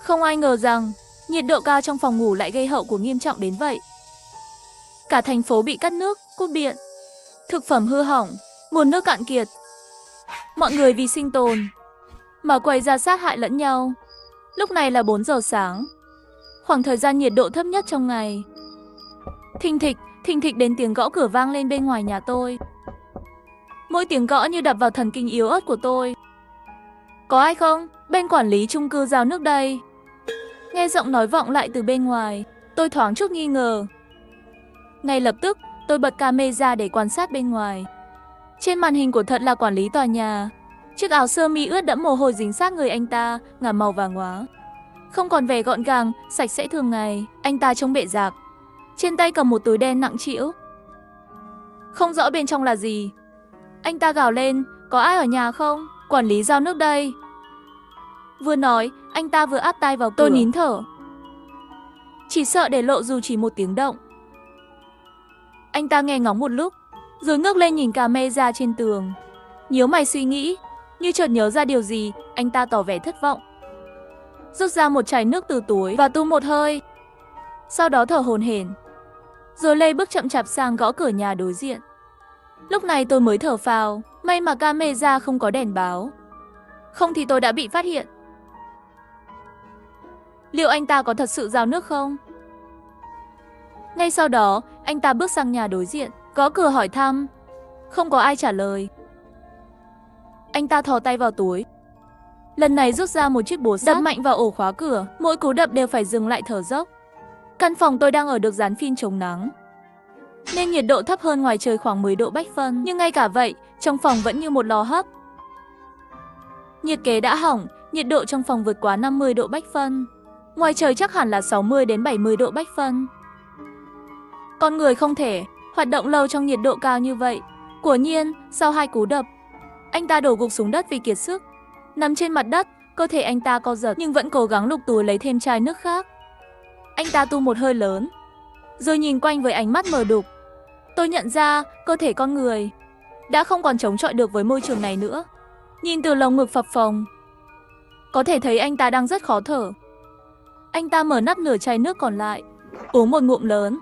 Không ai ngờ rằng nhiệt độ cao trong phòng ngủ lại gây hậu quả nghiêm trọng đến vậy. Cả thành phố bị cắt nước, cúp điện, thực phẩm hư hỏng, nguồn nước cạn kiệt. Mọi người vì sinh tồn mà quay ra sát hại lẫn nhau. Lúc này là 4 giờ sáng, khoảng thời gian nhiệt độ thấp nhất trong ngày. Thình thịch đến tiếng gõ cửa vang lên bên ngoài nhà tôi. Mỗi tiếng gõ như đập vào thần kinh yếu ớt của tôi. Có ai không? Bên quản lý chung cư giao nước đây. Nghe giọng nói vọng lại từ bên ngoài, tôi thoáng chút nghi ngờ. Ngay lập tức, tôi bật camera để quan sát bên ngoài. Trên màn hình của thật là quản lý tòa nhà. Chiếc áo sơ mi ướt đẫm mồ hôi dính sát người anh ta, ngả màu vàng hóa. Không còn vẻ gọn gàng, sạch sẽ thường ngày, anh ta trông bệ rạc. Trên tay cầm một túi đen nặng trĩu. Không rõ bên trong là gì. Anh ta gào lên, có ai ở nhà không? Quản lý giao nước đây. Vừa nói, anh ta vừa áp tai vào cửa. Tôi nín thở, chỉ sợ để lộ dù chỉ một tiếng động. Anh ta nghe ngóng một lúc, rồi ngước lên nhìn camera trên tường. Nhíu mày suy nghĩ, như chợt nhớ ra điều gì, anh ta tỏ vẻ thất vọng. Rút ra một chai nước từ túi và tu một hơi. Sau đó thở hổn hển, rồi lê bước chậm chạp sang gõ cửa nhà đối diện. Lúc này tôi mới thở phào, may mà camera không có đèn báo. Không thì tôi đã bị phát hiện. Liệu anh ta có thật sự giao nước không? Ngay sau đó, anh ta bước sang nhà đối diện, gõ cửa hỏi thăm. Không có ai trả lời. Anh ta thò tay vào túi. Lần này rút ra một chiếc búa đập mạnh vào ổ khóa cửa, mỗi cú đập đều phải dừng lại thở dốc. Căn phòng tôi đang ở được dán phim chống nắng, nên nhiệt độ thấp hơn ngoài trời khoảng 10 độ Bách phân. Nhưng ngay cả vậy, trong phòng vẫn như một lò hấp. Nhiệt kế đã hỏng, nhiệt độ trong phòng vượt quá 50 độ Bách phân. Ngoài trời chắc hẳn là 60 đến 70 độ Bách phân. Con người không thể hoạt động lâu trong nhiệt độ cao như vậy. Quả nhiên, sau 2 cú đập, anh ta đổ gục xuống đất vì kiệt sức. Nằm trên mặt đất, cơ thể anh ta co giật nhưng vẫn cố gắng lục túi lấy thêm chai nước khác. Anh ta tu một hơi lớn, rồi nhìn quanh với ánh mắt mờ đục. Tôi nhận ra cơ thể con người đã không còn chống chọi được với môi trường này nữa. Nhìn từ lồng ngực phập phồng, có thể thấy anh ta đang rất khó thở. Anh ta mở nắp nửa chai nước còn lại, uống một ngụm lớn.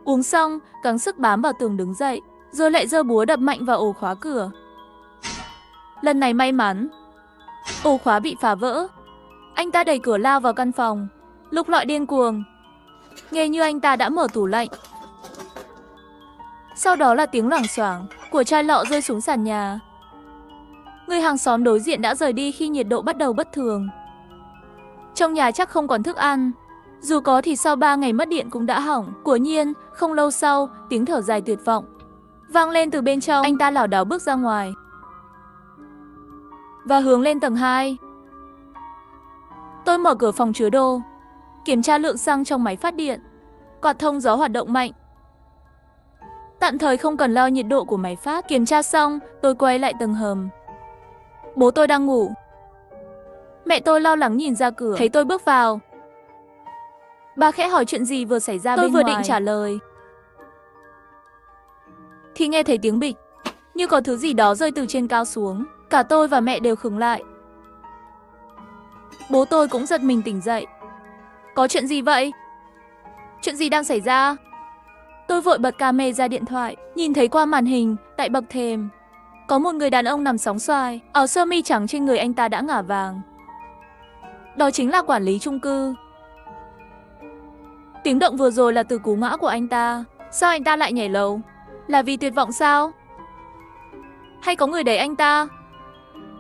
Uống xong, gắng sức bám vào tường đứng dậy, rồi lại giơ búa đập mạnh vào ổ khóa cửa. Lần này may mắn, ổ khóa bị phá vỡ. Anh ta đẩy cửa lao vào căn phòng, lục lọi điên cuồng. Nghe như anh ta đã mở tủ lạnh. Sau đó là tiếng loảng xoảng của chai lọ rơi xuống sàn nhà. Người hàng xóm đối diện đã rời đi khi nhiệt độ bắt đầu bất thường. Trong nhà chắc không còn thức ăn. Dù có thì sau 3 ngày mất điện cũng đã hỏng. Quả nhiên, không lâu sau, tiếng thở dài tuyệt vọng vang lên từ bên trong. Anh ta lảo đảo bước ra ngoài và hướng lên tầng 2. Tôi mở cửa phòng chứa đồ, kiểm tra lượng xăng trong máy phát điện. Quạt thông gió hoạt động mạnh, tạm thời không cần lo nhiệt độ của máy phát. Kiểm tra xong, tôi quay lại tầng hầm. Bố tôi đang ngủ. Mẹ tôi lo lắng nhìn ra cửa, thấy tôi bước vào. Bà khẽ hỏi chuyện gì vừa xảy ra bên ngoài. Tôi vừa định trả lời thì nghe thấy tiếng bịch, như có thứ gì đó rơi từ trên cao xuống. Cả tôi và mẹ đều khựng lại. Bố tôi cũng giật mình tỉnh dậy. Có chuyện gì vậy? Chuyện gì đang xảy ra? Tôi vội bật camera điện thoại, nhìn thấy qua màn hình, tại bậc thềm có một người đàn ông nằm sóng xoài, áo sơ mi trắng trên người anh ta đã ngả vàng. Đó chính là quản lý chung cư. Tiếng động vừa rồi là từ cú ngã của anh ta. Sao anh ta lại nhảy lầu? Là vì tuyệt vọng sao? Hay có người đẩy anh ta?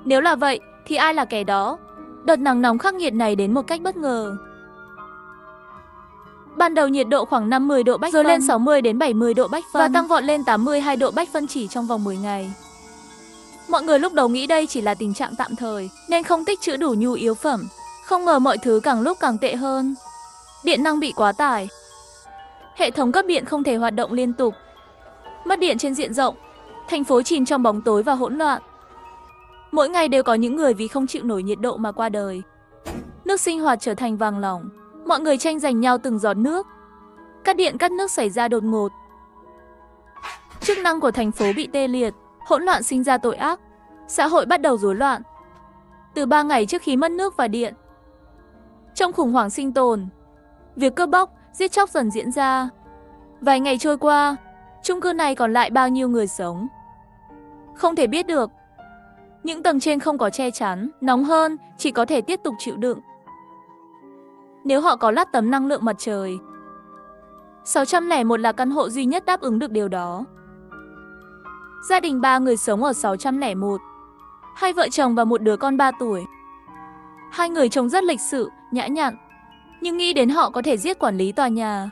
Nếu là vậy, thì ai là kẻ đó? Đợt nắng nóng khắc nghiệt này đến một cách bất ngờ. Ban đầu nhiệt độ khoảng 50 độ Bách phân, rồi lên 60 đến 70 độ Bách phân và tăng vọt lên 82 độ Bách phân chỉ trong vòng 10 ngày. Mọi người lúc đầu nghĩ đây chỉ là tình trạng tạm thời, nên không tích trữ đủ nhu yếu phẩm. Không ngờ mọi thứ càng lúc càng tệ hơn. Điện năng bị quá tải. Hệ thống cấp điện không thể hoạt động liên tục. Mất điện trên diện rộng. Thành phố chìm trong bóng tối và hỗn loạn. Mỗi ngày đều có những người vì không chịu nổi nhiệt độ mà qua đời. Nước sinh hoạt trở thành vàng lỏng. Mọi người tranh giành nhau từng giọt nước. Cắt điện cắt nước xảy ra đột ngột. Chức năng của thành phố bị tê liệt. Hỗn loạn sinh ra tội ác. Xã hội bắt đầu rối loạn. Từ 3 ngày trước khi mất nước và điện, Trong khủng hoảng sinh tồn, việc cướp bóc, giết chóc dần diễn ra. Vài ngày trôi qua, chung cư này còn lại bao nhiêu người sống? Không thể biết được. Những tầng trên không có che chắn, nóng hơn, chỉ có thể tiếp tục chịu đựng. Nếu họ có lắp tấm năng lượng mặt trời, 601 là căn hộ duy nhất đáp ứng được điều đó. Gia đình 3 người sống ở 601, 2 vợ chồng và một đứa con 3 tuổi. 2 người trông rất lịch sự, nhã nhặn, nhưng nghĩ đến họ có thể giết quản lý tòa nhà,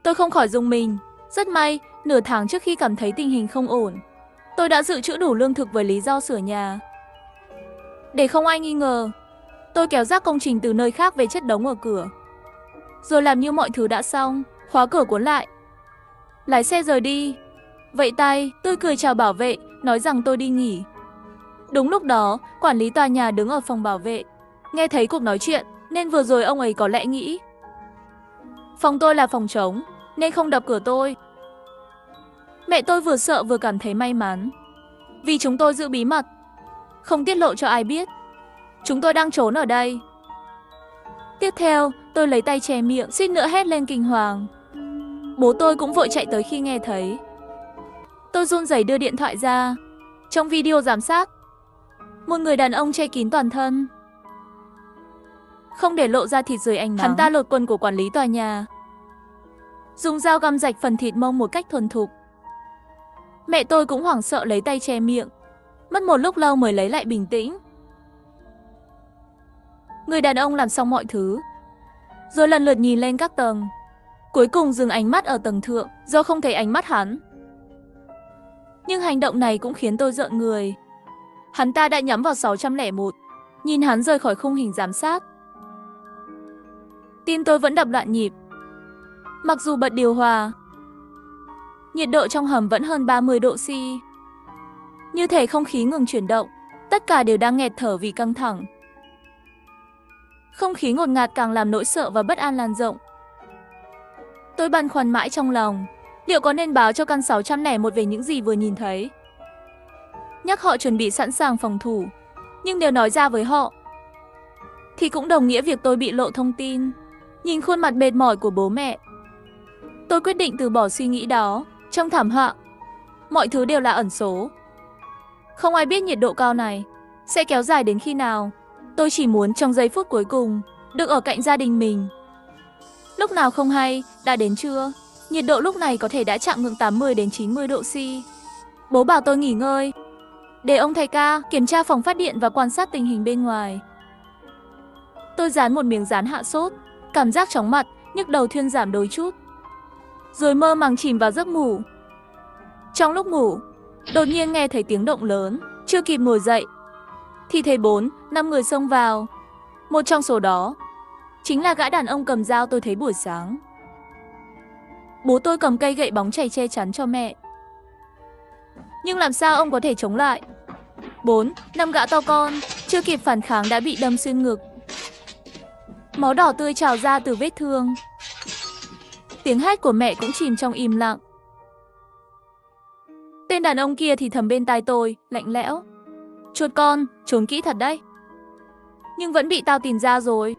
tôi không khỏi rùng mình. Rất may, nửa tháng trước khi cảm thấy tình hình không ổn, tôi đã dự trữ đủ lương thực với lý do sửa nhà. Để không ai nghi ngờ, tôi kéo rác công trình từ nơi khác về chất đống ở cửa. Rồi làm như mọi thứ đã xong, khóa cửa cuốn lại, lái xe rời đi. Vẫy tay, tôi cười chào bảo vệ, nói rằng tôi đi nghỉ. Đúng lúc đó, quản lý tòa nhà đứng ở phòng bảo vệ, nghe thấy cuộc nói chuyện, nên vừa rồi ông ấy có lẽ nghĩ phòng tôi là phòng trống, nên không đập cửa tôi. Mẹ tôi vừa sợ vừa cảm thấy may mắn, vì chúng tôi giữ bí mật, không tiết lộ cho ai biết. Chúng tôi đang trốn ở đây. Tiếp theo, tôi lấy tay che miệng, suýt nữa hét lên kinh hoàng. Bố tôi cũng vội chạy tới khi nghe thấy. Tôi run rẩy đưa điện thoại ra. Trong video giám sát, một người đàn ông che kín toàn thân, không để lộ ra thịt dưới ánh nắng. Hắn ta lột quần của quản lý tòa nhà, dùng dao găm rạch phần thịt mông một cách thuần thục. Mẹ tôi cũng hoảng sợ lấy tay che miệng, mất một lúc lâu mới lấy lại bình tĩnh. Người đàn ông làm xong mọi thứ, rồi lần lượt nhìn lên các tầng, cuối cùng dừng ánh mắt ở tầng thượng do không thấy ánh mắt hắn. Nhưng hành động này cũng khiến tôi rợn người. Hắn ta đã nhắm vào 601, nhìn hắn rời khỏi khung hình giám sát. Tim tôi vẫn đập loạn nhịp. Mặc dù bật điều hòa, nhiệt độ trong hầm vẫn hơn 30 độ C. Như thể không khí ngừng chuyển động, tất cả đều đang nghẹt thở vì căng thẳng. Không khí ngột ngạt càng làm nỗi sợ và bất an lan rộng. Tôi băn khoăn mãi trong lòng, liệu có nên báo cho căn 601 về những gì vừa nhìn thấy, nhắc họ chuẩn bị sẵn sàng phòng thủ. Nhưng nếu nói ra với họ, thì cũng đồng nghĩa việc tôi bị lộ thông tin. Nhìn khuôn mặt mệt mỏi của bố mẹ, tôi quyết định từ bỏ suy nghĩ đó. Trong thảm họa, mọi thứ đều là ẩn số. Không ai biết nhiệt độ cao này sẽ kéo dài đến khi nào. Tôi chỉ muốn trong giây phút cuối cùng được ở cạnh gia đình mình. Lúc nào không hay, đã đến trưa, nhiệt độ lúc này có thể đã chạm ngưỡng 80 đến 90 độ C. Bố bảo tôi nghỉ ngơi, để ông thầy ca kiểm tra phòng phát điện và quan sát tình hình bên ngoài. Tôi dán một miếng dán hạ sốt, cảm giác chóng mặt, nhức đầu thuyên giảm đôi chút, rồi mơ màng chìm vào giấc ngủ. Trong lúc ngủ, đột nhiên nghe thấy tiếng động lớn, chưa kịp ngồi dậy thì thấy 4-5 người xông vào. Một trong số đó chính là gã đàn ông cầm dao tôi thấy buổi sáng. Bố tôi cầm cây gậy bóng chày che chắn cho mẹ. Nhưng làm sao ông có thể chống lại? 4-5 gã to con chưa kịp phản kháng đã bị đâm xuyên ngực. Máu đỏ tươi trào ra từ vết thương. Tiếng hét của mẹ cũng chìm trong im lặng. Tên đàn ông kia thì thầm bên tai tôi, lạnh lẽo. Chuột con, trốn kỹ thật đấy. Nhưng vẫn bị tao tìm ra rồi.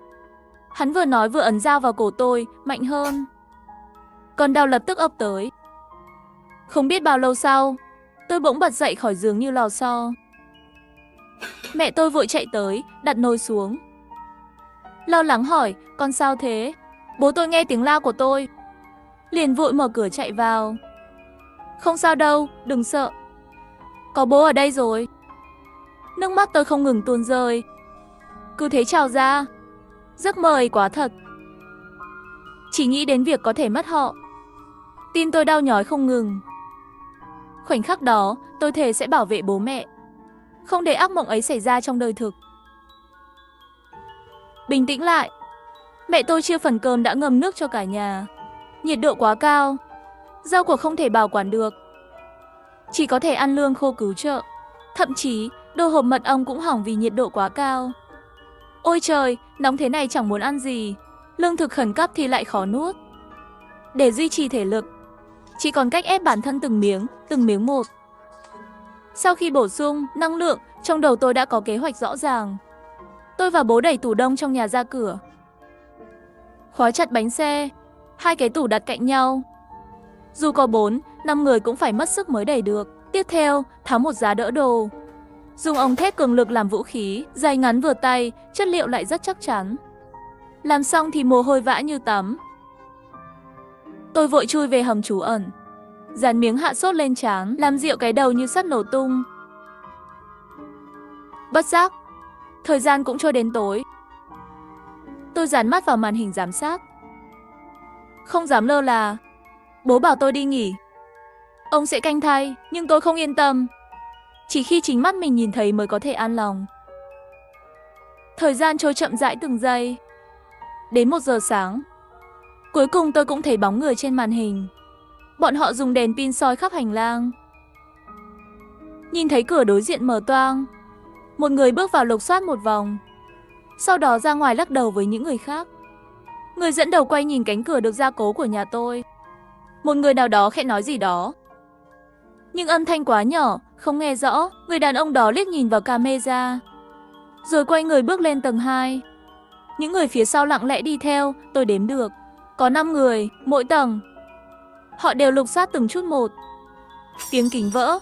Hắn vừa nói vừa ấn dao vào cổ tôi, mạnh hơn. Cơn đau lập tức ập tới. Không biết bao lâu sau, tôi bỗng bật dậy khỏi giường như lò xo. Mẹ tôi vội chạy tới, đặt nồi xuống, lo lắng hỏi, con sao thế? Bố tôi nghe tiếng la của tôi, liền vội mở cửa chạy vào. Không sao đâu, đừng sợ. Có bố ở đây rồi. Nước mắt tôi không ngừng tuôn rơi, cứ thế trào ra. Giấc mơ ấy quá thật. Chỉ nghĩ đến việc có thể mất họ, tim tôi đau nhói không ngừng. Khoảnh khắc đó, tôi thề sẽ bảo vệ bố mẹ, không để ác mộng ấy xảy ra trong đời thực. Bình tĩnh lại, mẹ tôi chia phần cơm đã ngâm nước cho cả nhà. Nhiệt độ quá cao, rau củ không thể bảo quản được, chỉ có thể ăn lương khô cứu trợ. Thậm chí, đồ hộp mật ong cũng hỏng vì nhiệt độ quá cao. Ôi trời, nóng thế này chẳng muốn ăn gì. Lương thực khẩn cấp thì lại khó nuốt. Để duy trì thể lực, chỉ còn cách ép bản thân từng miếng một. Sau khi bổ sung năng lượng, trong đầu tôi đã có kế hoạch rõ ràng. Tôi và bố đẩy tủ đông trong nhà ra cửa, khóa chặt bánh xe, 2 cái tủ đặt cạnh nhau. Dù có 4, 5 người cũng phải mất sức mới đẩy được. Tiếp theo, tháo một giá đỡ đồ. Dùng ống thép cường lực làm vũ khí, dài ngắn vừa tay, chất liệu lại rất chắc chắn. Làm xong thì mồ hôi vã như tắm. Tôi vội chui về hầm trú ẩn, dán miếng hạ sốt lên trán, làm dịu cái đầu như sắp nổ tung. Bất giác, thời gian cũng trôi đến tối. Tôi dán mắt vào màn hình giám sát. Không dám lơ là. Bố bảo tôi đi nghỉ. Ông sẽ canh thay, nhưng tôi không yên tâm. Chỉ khi chính mắt mình nhìn thấy mới có thể an lòng. Thời gian trôi chậm rãi từng giây. Đến 1 giờ sáng, cuối cùng tôi cũng thấy bóng người trên màn hình. Bọn họ dùng đèn pin soi khắp hành lang. Nhìn thấy cửa đối diện mở toang, một người bước vào lục soát một vòng, sau đó ra ngoài lắc đầu với những người khác. Người dẫn đầu quay nhìn cánh cửa được gia cố của nhà tôi. Một người nào đó khẽ nói gì đó, nhưng âm thanh quá nhỏ, không nghe rõ. Người đàn ông đó liếc nhìn vào camera, rồi quay người bước lên tầng 2. Những người phía sau lặng lẽ đi theo, tôi đếm được. Có 5 người, mỗi tầng. Họ đều lục soát từng chút một. Tiếng kính vỡ,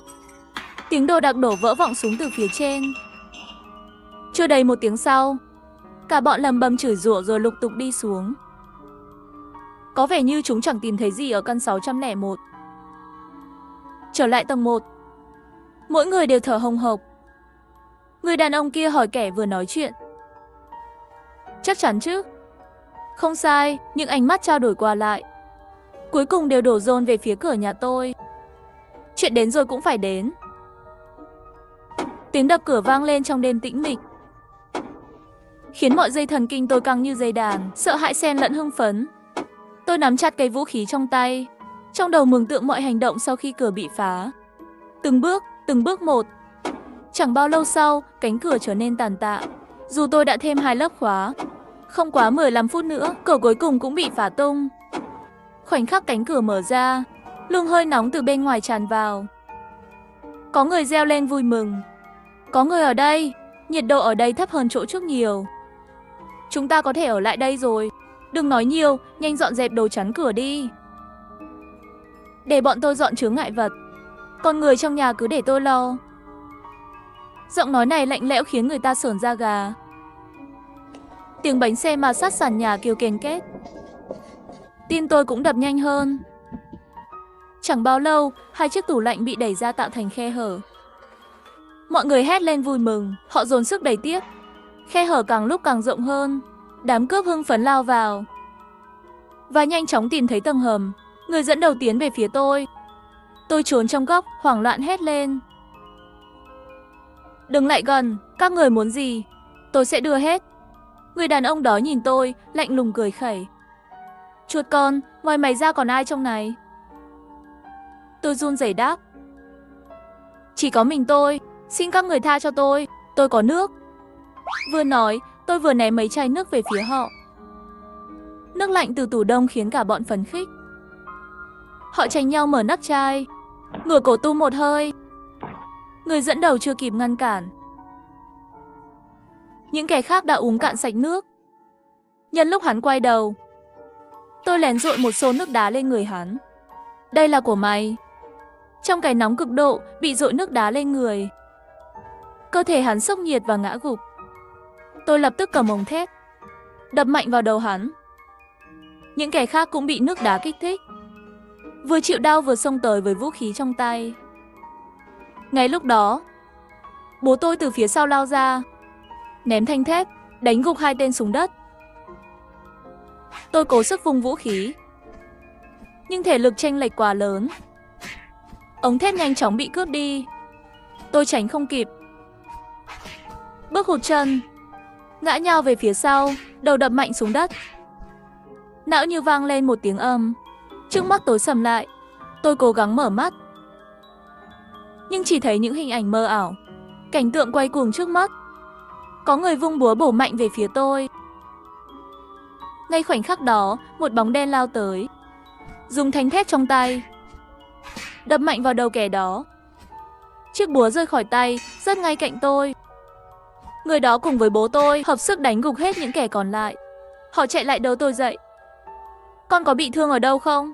tiếng đồ đạc đổ vỡ vọng xuống từ phía trên. Chưa đầy 1 tiếng sau, cả bọn lầm bầm chửi rủa rồi lục tục đi xuống. Có vẻ như chúng chẳng tìm thấy gì ở căn 601. Trở lại tầng 1, mỗi người đều thở hồng hộc. Người đàn ông kia hỏi kẻ vừa nói chuyện. Chắc chắn chứ? Không sai, những ánh mắt trao đổi qua lại cuối cùng đều đổ dồn về phía cửa nhà tôi. Chuyện đến rồi cũng phải đến. Tiếng đập cửa vang lên trong đêm tĩnh mịch, khiến mọi dây thần kinh tôi căng như dây đàn, sợ hãi xen lẫn hưng phấn. Tôi nắm chặt cây vũ khí trong tay, trong đầu mường tượng mọi hành động sau khi cửa bị phá. Từng bước một. Chẳng bao lâu sau, cánh cửa trở nên tàn tạ. Dù tôi đã thêm 2 lớp khóa, không quá 15 phút nữa, cửa cuối cùng cũng bị phá tung. Khoảnh khắc cánh cửa mở ra, luồng hơi nóng từ bên ngoài tràn vào. Có người reo lên vui mừng. Có người ở đây, nhiệt độ ở đây thấp hơn chỗ trước nhiều. Chúng ta có thể ở lại đây rồi. Đừng nói nhiều, nhanh dọn dẹp đồ chắn cửa đi. Để bọn tôi dọn chướng ngại vật, còn người trong nhà cứ để tôi lo. Giọng nói này lạnh lẽo khiến người ta sởn da gà. Tiếng bánh xe ma sát sàn nhà kêu kèn két. Tim tôi cũng đập nhanh hơn. Chẳng bao lâu, 2 chiếc tủ lạnh bị đẩy ra tạo thành khe hở. Mọi người hét lên vui mừng, họ dồn sức đẩy tiếp. Khe hở càng lúc càng rộng hơn. Đám cướp hưng phấn lao vào và nhanh chóng tìm thấy tầng hầm. Người dẫn đầu tiến về phía tôi. Tôi trốn trong góc, hoảng loạn hét lên. Đừng lại gần, các người muốn gì? Tôi sẽ đưa hết. Người đàn ông đó nhìn tôi, lạnh lùng cười khẩy. Chuột con, ngoài mày ra còn ai trong này? Tôi run rẩy đáp. Chỉ có mình tôi, xin các người tha cho tôi có nước. Vừa nói, tôi vừa ném mấy chai nước về phía họ. Nước lạnh từ tủ đông khiến cả bọn phấn khích. Họ tranh nhau mở nắp chai, ngửa cổ tu một hơi. Người dẫn đầu chưa kịp ngăn cản, những kẻ khác đã uống cạn sạch nước. Nhân lúc hắn quay đầu, tôi lén dội một xô nước đá lên người hắn. Đây là của mày. Trong cái nóng cực độ, bị dội nước đá lên người, cơ thể hắn sốc nhiệt và ngã gục. Tôi lập tức cầm ống thép, đập mạnh vào đầu hắn. Những kẻ khác cũng bị nước đá kích thích, vừa chịu đau vừa xông tới với vũ khí trong tay. Ngay lúc đó, bố tôi từ phía sau lao ra, ném thanh thép, đánh gục 2 tên xuống đất. Tôi cố sức vung vũ khí, nhưng thể lực chênh lệch quá lớn. Ống thép nhanh chóng bị cướp đi. Tôi tránh không kịp, bước hụt chân, ngã nhào về phía sau, đầu đập mạnh xuống đất. Não như vang lên một tiếng ầm. Trước mắt tối sầm lại. Tôi cố gắng mở mắt, nhưng chỉ thấy những hình ảnh mơ ảo. Cảnh tượng quay cuồng trước mắt. Có người vung búa bổ mạnh về phía tôi. Ngay khoảnh khắc đó, một bóng đen lao tới, dùng thanh thép trong tay đập mạnh vào đầu kẻ đó. Chiếc búa rơi khỏi tay, rớt ngay cạnh tôi. Người đó cùng với bố tôi hợp sức đánh gục hết những kẻ còn lại. Họ chạy lại đỡ tôi dậy. Con có bị thương ở đâu không?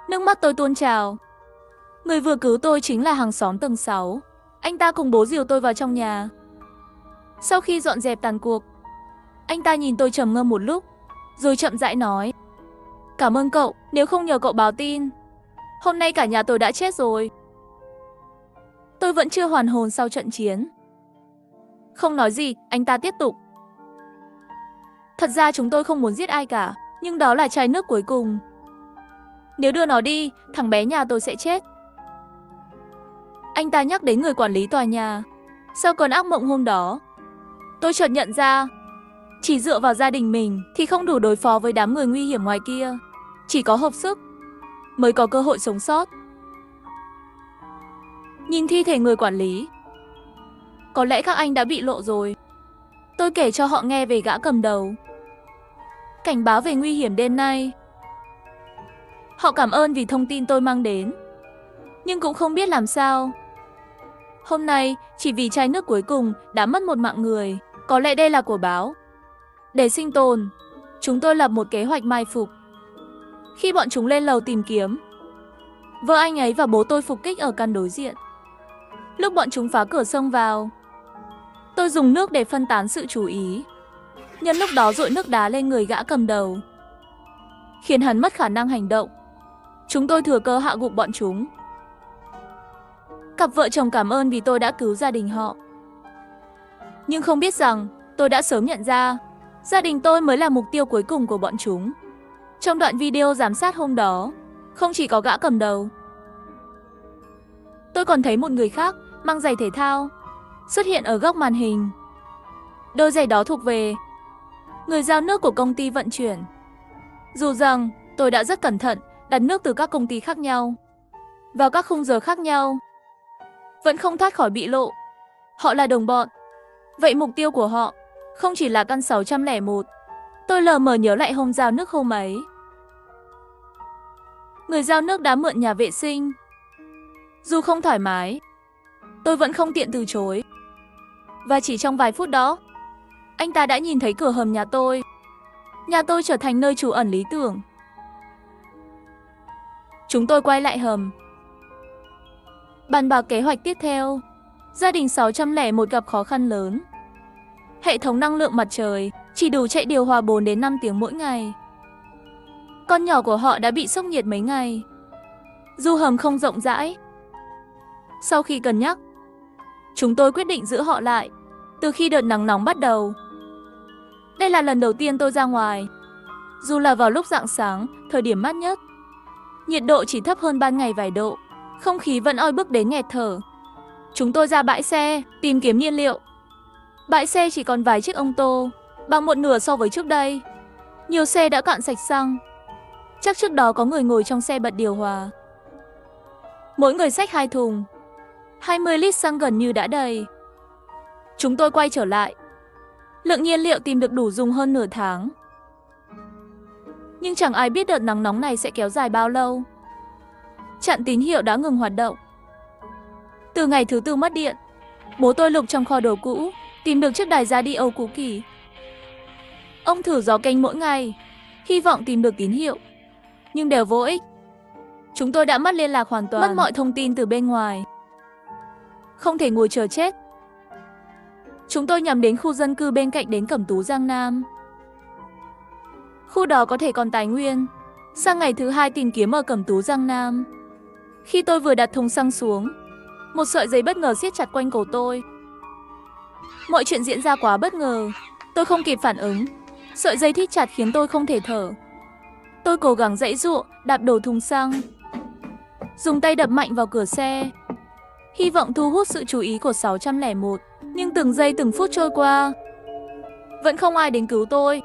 Nước mắt tôi tuôn trào. Người vừa cứu tôi chính là hàng xóm tầng 6. Anh ta cùng bố dìu tôi vào trong nhà. Sau khi dọn dẹp tàn cuộc, anh ta nhìn tôi trầm ngâm một lúc, rồi chậm rãi nói: "Cảm ơn cậu, nếu không nhờ cậu báo tin, hôm nay cả nhà tôi đã chết rồi." Tôi vẫn chưa hoàn hồn sau trận chiến. Không nói gì, anh ta tiếp tục: "Thật ra chúng tôi không muốn giết ai cả, nhưng đó là chai nước cuối cùng. Nếu đưa nó đi, thằng bé nhà tôi sẽ chết." Anh ta nhắc đến người quản lý tòa nhà. Sau cơn ác mộng hôm đó, tôi chợt nhận ra, chỉ dựa vào gia đình mình thì không đủ đối phó với đám người nguy hiểm ngoài kia. Chỉ có hợp sức mới có cơ hội sống sót. Nhìn thi thể người quản lý, có lẽ các anh đã bị lộ rồi. Tôi kể cho họ nghe về gã cầm đầu, cảnh báo về nguy hiểm đêm nay. Họ cảm ơn vì thông tin tôi mang đến, nhưng cũng không biết làm sao. Hôm nay, chỉ vì chai nước cuối cùng đã mất một mạng người, có lẽ đây là của báo. Để sinh tồn, chúng tôi lập một kế hoạch mai phục. Khi bọn chúng lên lầu tìm kiếm, vợ anh ấy và bố tôi phục kích ở căn đối diện. Lúc bọn chúng phá cửa xông vào, tôi dùng nước để phân tán sự chú ý. Nhân lúc đó dội nước đá lên người gã cầm đầu, khiến hắn mất khả năng hành động. Chúng tôi thừa cơ hạ gục bọn chúng. Cặp vợ chồng cảm ơn vì tôi đã cứu gia đình họ. Nhưng không biết rằng, tôi đã sớm nhận ra, gia đình tôi mới là mục tiêu cuối cùng của bọn chúng. Trong đoạn video giám sát hôm đó, không chỉ có gã cầm đầu, tôi còn thấy một người khác mang giày thể thao xuất hiện ở góc màn hình. Đôi giày đó thuộc về người giao nước của công ty vận chuyển. Dù rằng tôi đã rất cẩn thận đặt nước từ các công ty khác nhau vào các khung giờ khác nhau, vẫn không thoát khỏi bị lộ. Họ là đồng bọn. Vậy mục tiêu của họ không chỉ là căn 601. Tôi lờ mờ nhớ lại hôm giao nước hôm ấy. Người giao nước đã mượn nhà vệ sinh. Dù không thoải mái, tôi vẫn không tiện từ chối. Và chỉ trong vài phút đó, anh ta đã nhìn thấy cửa hầm nhà tôi. Nhà tôi trở thành nơi trú ẩn lý tưởng. Chúng tôi quay lại hầm, bàn bạc kế hoạch tiếp theo. Gia đình 601 gặp khó khăn lớn. Hệ thống năng lượng mặt trời chỉ đủ chạy điều hòa 4 đến 5 tiếng mỗi ngày. Con nhỏ của họ đã bị sốc nhiệt mấy ngày. Dù hầm không rộng rãi. Sau khi cân nhắc, chúng tôi quyết định giữ họ lại từ khi đợt nắng nóng bắt đầu. Đây là lần đầu tiên tôi ra ngoài. Dù là vào lúc rạng sáng, thời điểm mát nhất, nhiệt độ chỉ thấp hơn ban ngày vài độ. Không khí vẫn oi bức đến nghẹt thở. Chúng tôi ra bãi xe, tìm kiếm nhiên liệu. Bãi xe chỉ còn vài chiếc ô tô, bằng một nửa so với trước đây. Nhiều xe đã cạn sạch xăng. Chắc trước đó có người ngồi trong xe bật điều hòa. Mỗi người xách 2 thùng. 20 lít xăng gần như đã đầy. Chúng tôi quay trở lại. Lượng nhiên liệu tìm được đủ dùng hơn nửa tháng. Nhưng chẳng ai biết đợt nắng nóng này sẽ kéo dài bao lâu. Trạm tín hiệu đã ngừng hoạt động. Từ ngày thứ tư mất điện, bố tôi lục trong kho đồ cũ, tìm được chiếc đài radio cũ kỹ. Ông thử dò kênh mỗi ngày, hy vọng tìm được tín hiệu, nhưng đều vô ích. Chúng tôi đã mất liên lạc hoàn toàn, mất mọi thông tin từ bên ngoài. Không thể ngồi chờ chết. Chúng tôi nhắm đến khu dân cư bên cạnh đến Cẩm Tú Giang Nam. Khu đó có thể còn tài nguyên. Sang ngày thứ 2 tìm kiếm ở Cẩm Tú Giang Nam, khi tôi vừa đặt thùng xăng xuống, một sợi dây bất ngờ siết chặt quanh cổ tôi. Mọi chuyện diễn ra quá bất ngờ. Tôi không kịp phản ứng. Sợi dây thít chặt khiến tôi không thể thở. Tôi cố gắng giãy giụa, đạp đổ thùng xăng, dùng tay đập mạnh vào cửa xe, hy vọng thu hút sự chú ý của 601. Nhưng từng giây từng phút trôi qua, vẫn không ai đến cứu tôi.